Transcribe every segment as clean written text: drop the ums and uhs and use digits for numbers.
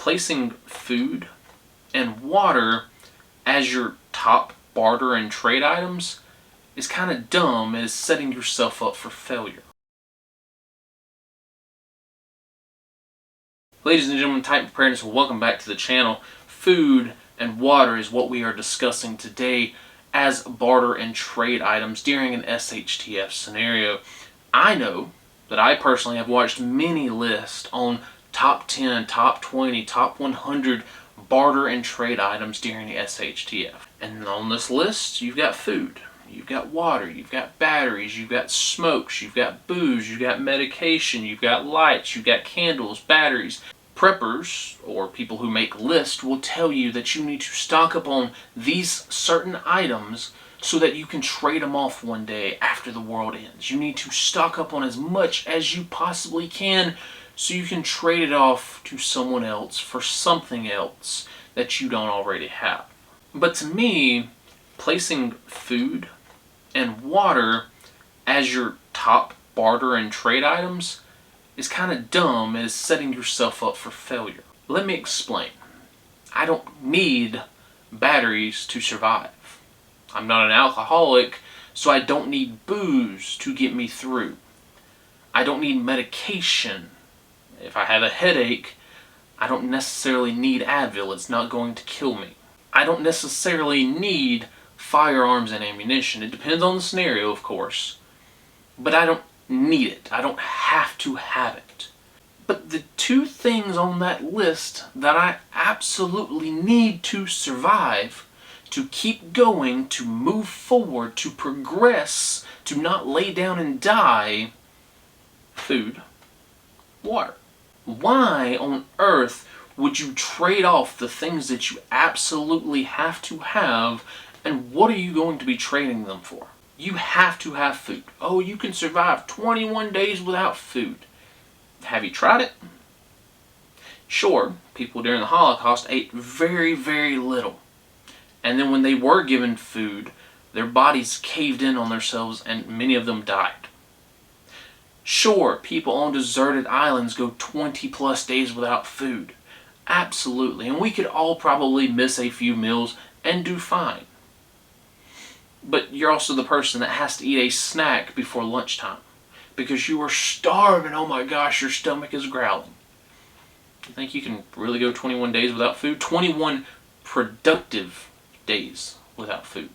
placing food and water as your top barter and trade items is kind of dumb and is setting yourself up for failure. Ladies and gentlemen, Titan Preparedness, welcome back to the channel. Food and water is what we are discussing today as barter and trade items during an SHTF scenario. I know that I personally have watched many lists on top 10, top 20, top 100 barter and trade items during the SHTF. And on this list, you've got food, you've got water, you've got batteries, you've got smokes, you've got booze, you've got medication, you've got lights, you've got candles, batteries. Preppers, or people who make lists, will tell you that you need to stock up on these certain items so that you can trade them off one day after the world ends. You need to stock up on as much as you possibly can so you can trade it off to someone else for something else that you don't already have. But to me, placing food and water as your top barter and trade items is kind of dumb and is setting yourself up for failure. Let me explain. I don't need batteries to survive. I'm not an alcoholic, so I don't need booze to get me through. I don't need medication. If I have a headache, I don't necessarily need Advil. It's not going to kill me. I don't necessarily need firearms and ammunition. It depends on the scenario, of course. But I don't need it. I don't have to have it. But the two things on that list that I absolutely need to survive, to keep going, to move forward, to progress, to not lay down and die: food, water. Why on earth would you trade off the things that you absolutely have to have, and what are you going to be trading them for? You have to have food. Oh, you can survive 21 days without food. Have you tried it? Sure, people during the Holocaust ate very, very little. And then when they were given food, their bodies caved in on themselves and many of them died. Sure, people on deserted islands go 20 plus days without food. Absolutely. And we could all probably miss a few meals and do fine. But you're also the person that has to eat a snack before lunchtime because you are starving. Oh my gosh, your stomach is growling. You think you can really go 21 days without food? 21 productive days without food.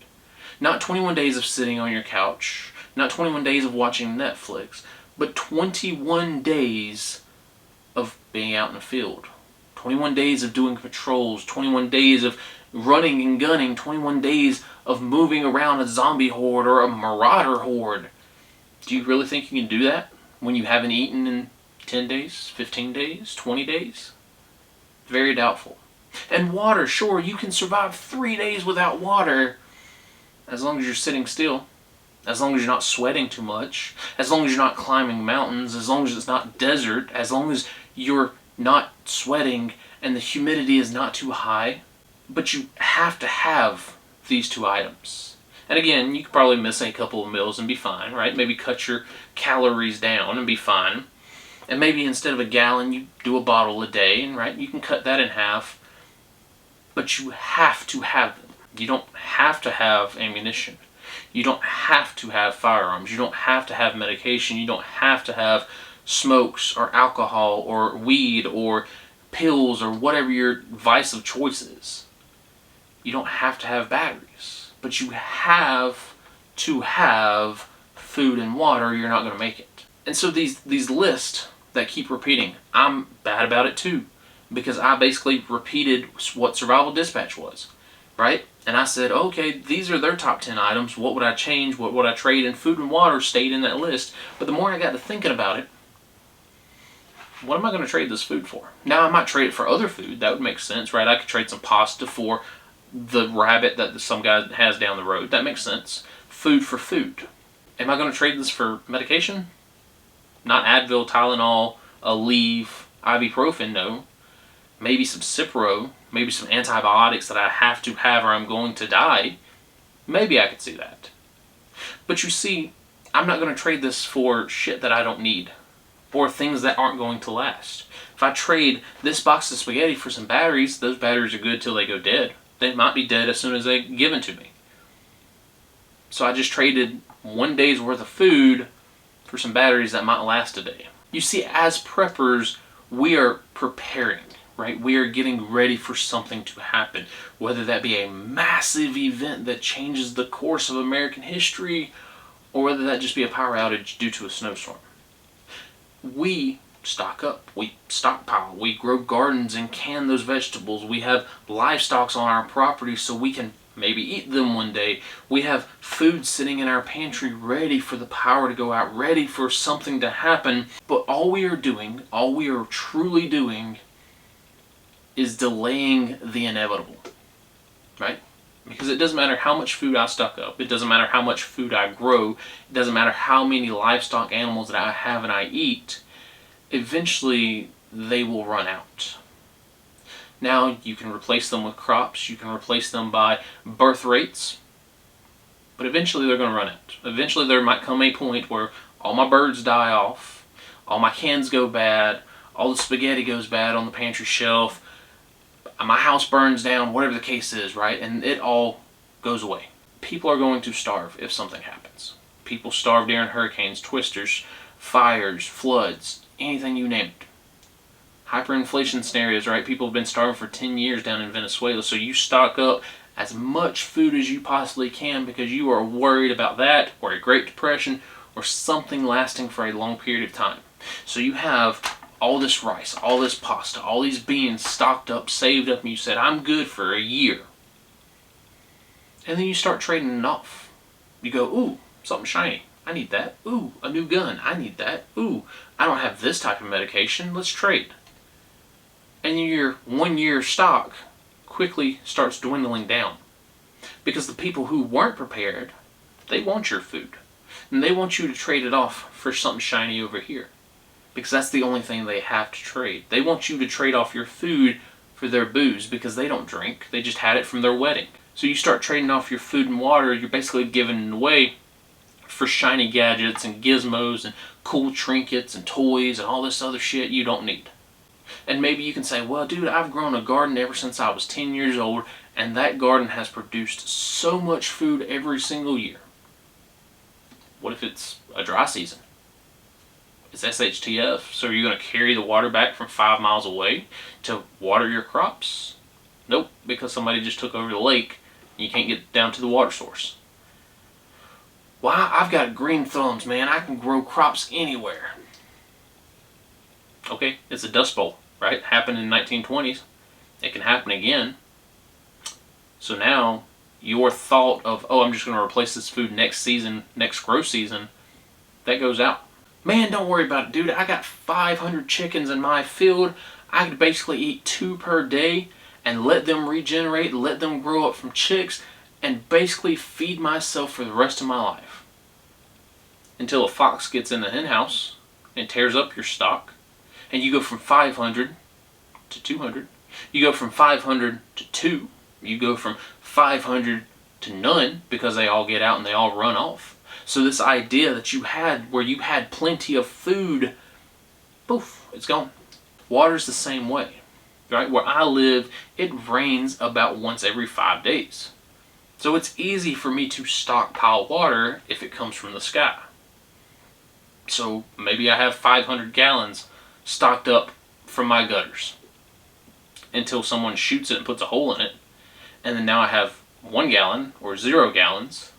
Not 21 days of sitting on your couch, not 21 days of watching Netflix, but 21 days of being out in the field. 21 days of doing patrols, 21 days of running and gunning, 21 days of moving around a zombie horde or a marauder horde. Do you really think you can do that when you haven't eaten in 10 days, 15 days, 20 days? Very doubtful. And water, sure, you can survive 3 days without water as long as you're sitting still, as long as you're not sweating too much, as long as you're not climbing mountains, as long as it's not desert, as long as you're not sweating and the humidity is not too high. But you have to have these two items. And again, you could probably miss a couple of meals and be fine, right? Maybe cut your calories down and be fine. And maybe instead of a gallon, you do a bottle a day, and right, you can cut that in half. But you have to have them. You don't have to have ammunition. You don't have to have firearms. You don't have to have medication. You don't have to have smokes or alcohol or weed or pills or whatever your vice of choice is. You don't have to have batteries, but you have to have food and water or you're not going to make it. And so these lists that keep repeating, I'm bad about it too, because I basically repeated what Survival Dispatch was, right? And I said, okay, these are their top 10 items. What would I change? What would I trade? And food and water stayed in that list. But the more I got to thinking about it, what am I going to trade this food for? Now, I might trade it for other food. That would make sense, right? I could trade some pasta for the rabbit that some guy has down the road. That makes sense. Food for food. Am I going to trade this for medication? Not Advil, Tylenol, Aleve, ibuprofen, no. Maybe some Cipro, maybe some antibiotics that I have to have or I'm going to die. Maybe I could see that. But you see, I'm not going to trade this for shit that I don't need, or things that aren't going to last. If I trade this box of spaghetti for some batteries, those batteries are good till they go dead. They might be dead as soon as they're given to me. So I just traded one day's worth of food for some batteries that might last a day. You see, as preppers, we are preparing, right? We are getting ready for something to happen, whether that be a massive event that changes the course of American history, or whether that just be a power outage due to a snowstorm. We stock up, we stockpile, we grow gardens and can those vegetables. We have livestock on our property so we can maybe eat them one day. We have food sitting in our pantry ready for the power to go out, ready for something to happen. But all we are truly doing is delaying the inevitable, right? Because it doesn't matter how much food I stock up, it doesn't matter how much food I grow, it doesn't matter how many livestock animals that I have and I eat, eventually they will run out. Now, you can replace them with crops, you can replace them by birth rates, but eventually they're going to run out. Eventually there might come a point where all my birds die off, all my cans go bad, all the spaghetti goes bad on the pantry shelf, my house burns down, whatever the case is, right? And it all goes away. People are going to starve if something happens. People starve during hurricanes, twisters, fires, floods, anything you name it. Hyperinflation scenarios, right? People have been starving for 10 years down in Venezuela, so you stock up as much food as you possibly can because you are worried about that, or a Great Depression, or something lasting for a long period of time. So you have all this rice, all this pasta, all these beans stocked up, saved up, and you said, I'm good for a year. And then you start trading it off. You go, ooh, something shiny, I need that. Ooh, a new gun, I need that. Ooh, I don't have this type of medication, let's trade. And your 1 year stock quickly starts dwindling down. Because the people who weren't prepared, they want your food. And they want you to trade it off for something shiny over here. Because that's the only thing they have to trade. They want you to trade off your food for their booze because they don't drink. They just had it from their wedding. So you start trading off your food and water, you're basically giving it away for shiny gadgets and gizmos and cool trinkets and toys and all this other shit you don't need. And maybe you can say, well, dude, I've grown a garden ever since I was 10 years old, and that garden has produced so much food every single year. What if it's a dry season? It's SHTF, so you're going to carry the water back from 5 miles away to water your crops? Nope, because somebody just took over the lake and you can't get down to the water source. Well, I've got green thumbs, man. I can grow crops anywhere. Okay, it's a Dust Bowl, right? Happened in the 1920s. It can happen again. So now your thought of, oh, I'm just going to replace this food next season, next grow season, that goes out. Man, don't worry about it, dude. I got 500 chickens in my field. I could basically eat 2 per day and let them regenerate, let them grow up from chicks, and basically feed myself for the rest of my life. Until a fox gets in the hen house and tears up your stock, and you go from 500 to 200. You go from 500 to 2. You go from 500 to none because they all get out and they all run off. So this idea that you had where you had plenty of food, poof, it's gone. Water's the same way, right? Where I live, it rains about once every 5 days. So it's easy for me to stockpile water if it comes from the sky. So maybe I have 500 gallons stocked up from my gutters until someone shoots it and puts a hole in it. And then now I have 1 gallon or 0 gallons.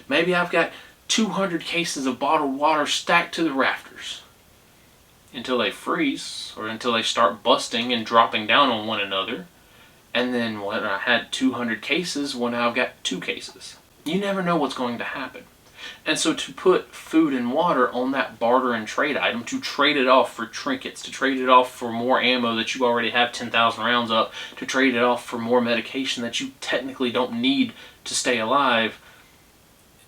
Maybe I've got 200 cases of bottled water stacked to the rafters until they freeze or until they start busting and dropping down on one another. And then when I had 200 cases, well, now I've got 2 cases. You never know what's going to happen. And so to put food and water on that barter and trade item, to trade it off for trinkets, to trade it off for more ammo that you already have 10,000 rounds of, to trade it off for more medication that you technically don't need to stay alive,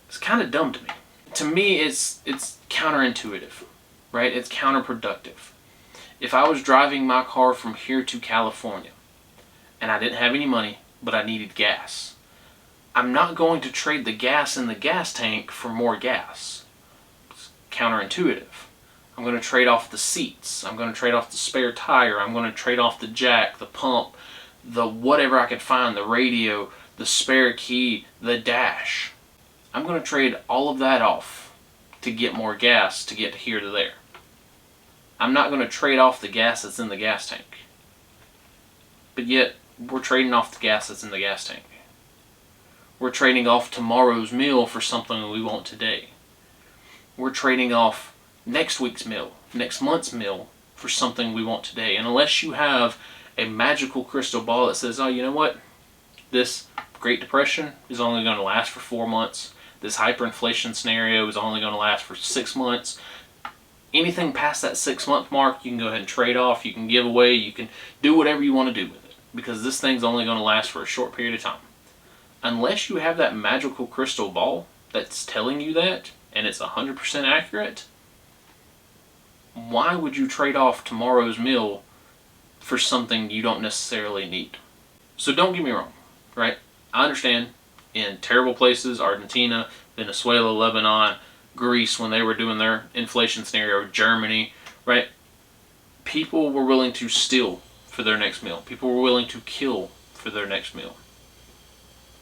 it's kind of dumb to me. To me, it's counterintuitive, right? It's counterproductive. If I was driving my car from here to California and I didn't have any money, but I needed gas, I'm not going to trade the gas in the gas tank for more gas. It's counterintuitive. I'm going to trade off the seats. I'm going to trade off the spare tire. I'm going to trade off the jack, the pump, the whatever I could find, the radio, the spare key, the dash. I'm going to trade all of that off to get more gas to get here to there. I'm not going to trade off the gas that's in the gas tank. But yet, we're trading off the gas that's in the gas tank. We're trading off tomorrow's meal for something we want today. We're trading off next week's meal, next month's meal for something we want today. And unless you have a magical crystal ball that says, oh, you know what? This Great Depression is only going to last for 4 months. This hyperinflation scenario is only going to last for 6 months. Anything past that 6-month mark, you can go ahead and trade off. You can give away. You can do whatever you want to do with it, because this thing's only going to last for a short period of time. Unless you have that magical crystal ball that's telling you that, and it's 100% accurate, why would you trade off tomorrow's meal for something you don't necessarily need? So don't get me wrong, right? I understand in terrible places, Argentina, Venezuela, Lebanon, Greece, when they were doing their inflation scenario, Germany, right? People were willing to steal for their next meal. People were willing to kill for their next meal.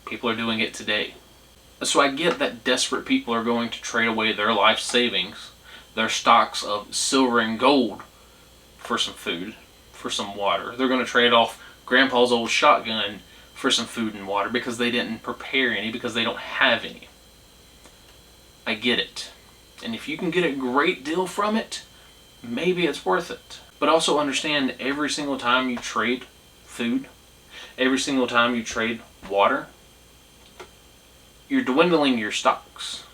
People are doing it today. So I get that desperate people are going to trade away their life savings, their stocks of silver and gold, for some food, for some water. They're going to trade off grandpa's old shotgun for some food and water because they didn't prepare any, because they don't have any. I get it. And if you can get a great deal from it, maybe it's worth it. But also understand, every single time you trade food, every single time you trade water, you're dwindling your stocks.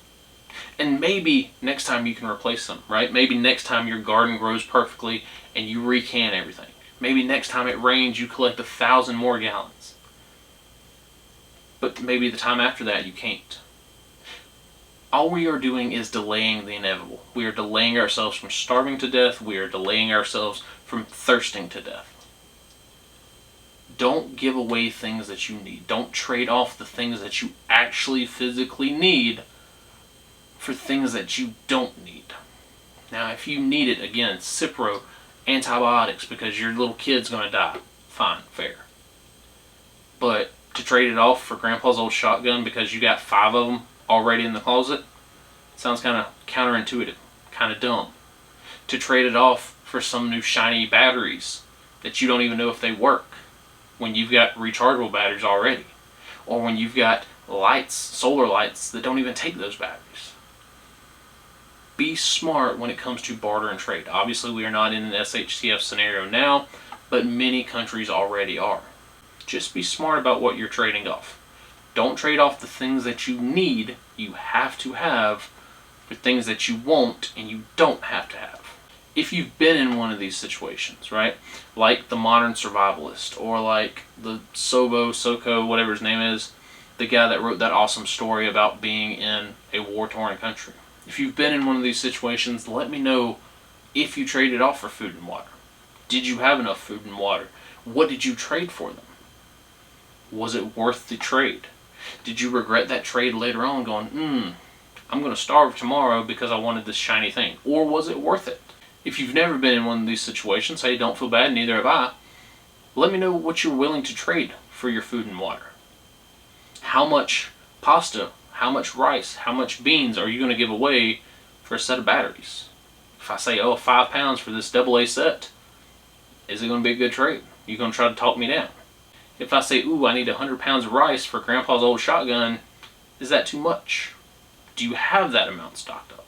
And maybe next time you can replace them, right? Maybe next time your garden grows perfectly and you recan everything. Maybe next time it rains you collect 1,000 more gallons. But maybe the time after that you can't. All we are doing is delaying the inevitable. We are delaying ourselves from starving to death. We are delaying ourselves from thirsting to death. Don't give away things that you need. Don't trade off the things that you actually physically need for things that you don't need. Now, if you need it, again, Cipro, antibiotics because your little kid's going to die, fine, fair. But to trade it off for grandpa's old shotgun because you got 5 of them already in the closet, sounds kind of counterintuitive, kind of dumb. To trade it off for some new shiny batteries that you don't even know if they work, when you've got rechargeable batteries already, or when you've got lights, solar lights that don't even take those batteries. Be smart when it comes to barter and trade. Obviously we are not in an SHTF scenario now, but many countries already are. Just be smart about what you're trading off. Don't trade off the things that you need, you have to have, for things that you want and you don't have to have. If you've been in one of these situations, right? Like the Modern Survivalist, or like the Soko, whatever his name is, the guy that wrote that awesome story about being in a war-torn country. If you've been in one of these situations, let me know if you traded off for food and water. Did you have enough food and water? What did you trade for them? Was it worth the trade? Did you regret that trade later on going, I'm going to starve tomorrow because I wanted this shiny thing? Or was it worth it? If you've never been in one of these situations, hey, don't feel bad, neither have I. Let me know what you're willing to trade for your food and water. How much pasta, how much rice, how much beans are you going to give away for a set of batteries? If I say, 5 pounds for this AA set, is it going to be a good trade? You're going to try to talk me down. If I say, I need 100 pounds of rice for grandpa's old shotgun, is that too much? Do you have that amount stocked up?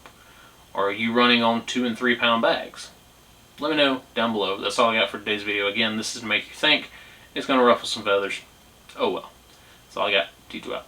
Or are you running on 2 and 3 pound bags? Let me know down below. That's all I got for today's video. Again, this is to make you think. It's going to ruffle some feathers. Oh well. That's all I got. T2 out.